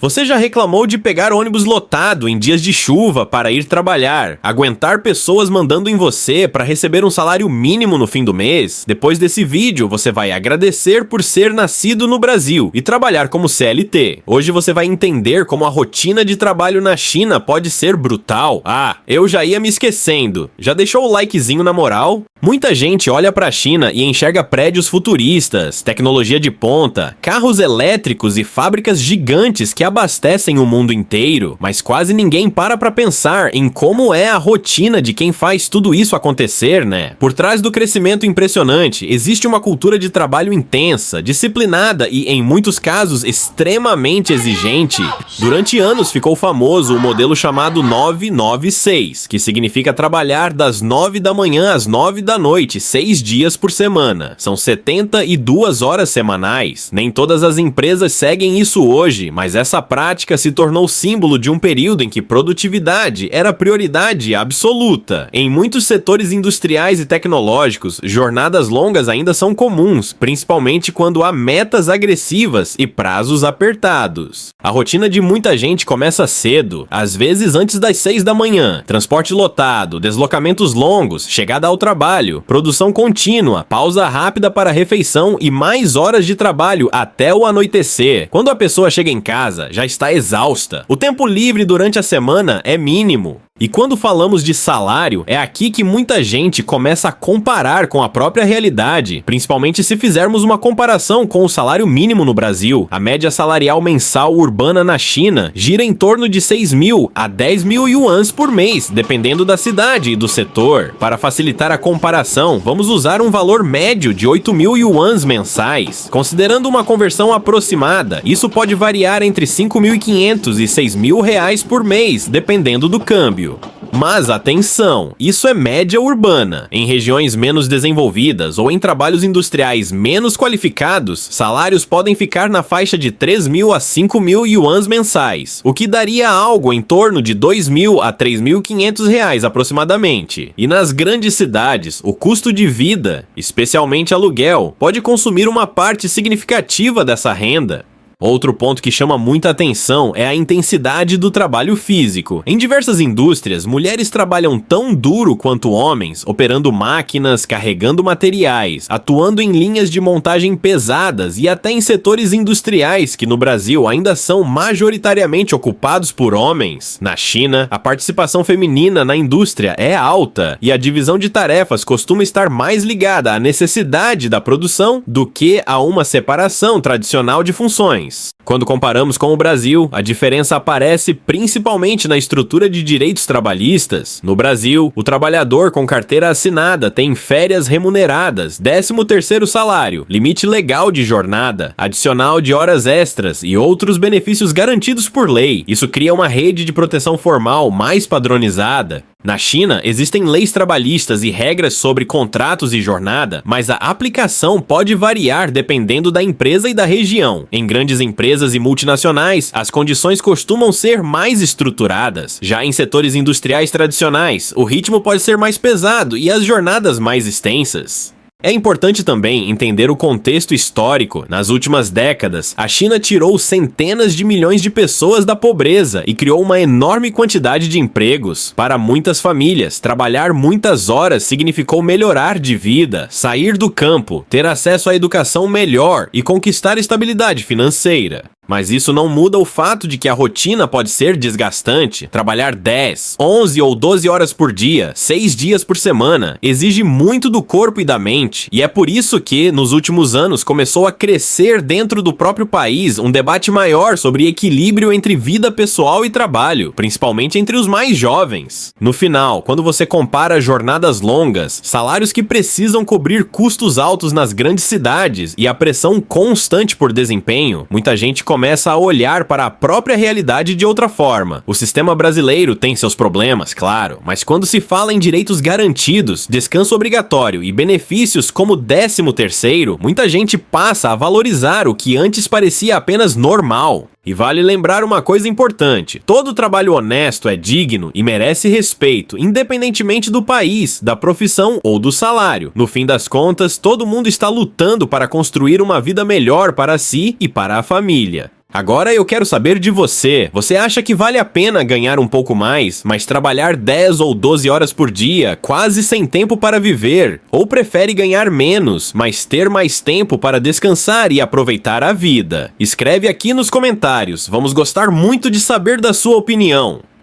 Você já reclamou de pegar ônibus lotado em dias de chuva para ir trabalhar, aguentar pessoas mandando em você para receber um salário mínimo no fim do mês? Depois desse vídeo, você vai agradecer por ser nascido no Brasil e trabalhar como CLT. Hoje você vai entender como a rotina de trabalho na China pode ser brutal. Ah, eu já ia me esquecendo. Já deixou o likezinho na moral? Muita gente olha para a China e enxerga prédios futuristas, tecnologia de ponta, carros elétricos e fábricas gigantes que abastecem o mundo inteiro, mas quase ninguém para pensar em como é a rotina de quem faz tudo isso acontecer, né? Por trás do crescimento impressionante, existe uma cultura de trabalho intensa, disciplinada e, em muitos casos, extremamente exigente. Durante anos ficou famoso o modelo chamado 996, que significa trabalhar das 9 da manhã às 9 da noite, 6 dias por semana. São 72 horas semanais. Nem todas as empresas seguem isso hoje, mas essa prática se tornou símbolo de um período em que produtividade era prioridade absoluta. Em muitos setores industriais e tecnológicos, jornadas longas ainda são comuns, principalmente quando há metas agressivas e prazos apertados. A rotina de muita gente começa cedo, às vezes antes das 6 da manhã. Transporte lotado, deslocamentos longos, chegada ao trabalho, produção contínua, pausa rápida para refeição e mais horas de trabalho até o anoitecer. Quando a pessoa chega em casa, já está exausta. O tempo livre durante a semana é mínimo. E quando falamos de salário, é aqui que muita gente começa a comparar com a própria realidade, principalmente se fizermos uma comparação com o salário mínimo no Brasil. A média salarial mensal urbana na China gira em torno de 6.000 a 10.000 yuans por mês, dependendo da cidade e do setor. Para facilitar a comparação, vamos usar um valor médio de 8.000 yuans mensais. Considerando uma conversão aproximada, isso pode variar entre 5.500 e 6.000 reais por mês, dependendo do câmbio. Mas atenção, isso é média urbana. Em regiões menos desenvolvidas ou em trabalhos industriais menos qualificados, salários podem ficar na faixa de 3.000 a 5.000 yuans mensais, o que daria algo em torno de 2.000 a 3.500 reais aproximadamente. E nas grandes cidades, o custo de vida, especialmente aluguel, pode consumir uma parte significativa dessa renda. Outro ponto que chama muita atenção é a intensidade do trabalho físico. Em diversas indústrias, mulheres trabalham tão duro quanto homens, operando máquinas, carregando materiais, atuando em linhas de montagem pesadas e até em setores industriais que no Brasil ainda são majoritariamente ocupados por homens. Na China, a participação feminina na indústria é alta e a divisão de tarefas costuma estar mais ligada à necessidade da produção do que a uma separação tradicional de funções. Quando comparamos com o Brasil, a diferença aparece principalmente na estrutura de direitos trabalhistas. No Brasil, o trabalhador com carteira assinada tem férias remuneradas, 13º salário, limite legal de jornada, adicional de horas extras e outros benefícios garantidos por lei. Isso cria uma rede de proteção formal mais padronizada. Na China, existem leis trabalhistas e regras sobre contratos e jornada, mas a aplicação pode variar dependendo da empresa e da região. Em grandes empresas e multinacionais, as condições costumam ser mais estruturadas. Já em setores industriais tradicionais, o ritmo pode ser mais pesado e as jornadas mais extensas. É importante também entender o contexto histórico. Nas últimas décadas, a China tirou centenas de milhões de pessoas da pobreza e criou uma enorme quantidade de empregos. Para muitas famílias, trabalhar muitas horas significou melhorar de vida, sair do campo, ter acesso à educação melhor e conquistar estabilidade financeira. Mas isso não muda o fato de que a rotina pode ser desgastante. Trabalhar 10, 11 ou 12 horas por dia, 6 dias por semana, exige muito do corpo e da mente. E é por isso que, nos últimos anos, começou a crescer dentro do próprio país um debate maior sobre equilíbrio entre vida pessoal e trabalho, principalmente entre os mais jovens. No final, quando você compara jornadas longas, salários que precisam cobrir custos altos nas grandes cidades e a pressão constante por desempenho, muita gente começa a olhar para a própria realidade de outra forma. O sistema brasileiro tem seus problemas, claro, mas quando se fala em direitos garantidos, descanso obrigatório e benefícios como 13º, muita gente passa a valorizar o que antes parecia apenas normal. E vale lembrar uma coisa importante: todo trabalho honesto é digno e merece respeito, independentemente do país, da profissão ou do salário. No fim das contas, todo mundo está lutando para construir uma vida melhor para si e para a família. Agora eu quero saber de você. Você acha que vale a pena ganhar um pouco mais, mas trabalhar 10 ou 12 horas por dia, quase sem tempo para viver? Ou prefere ganhar menos, mas ter mais tempo para descansar e aproveitar a vida? Escreve aqui nos comentários, vamos gostar muito de saber da sua opinião.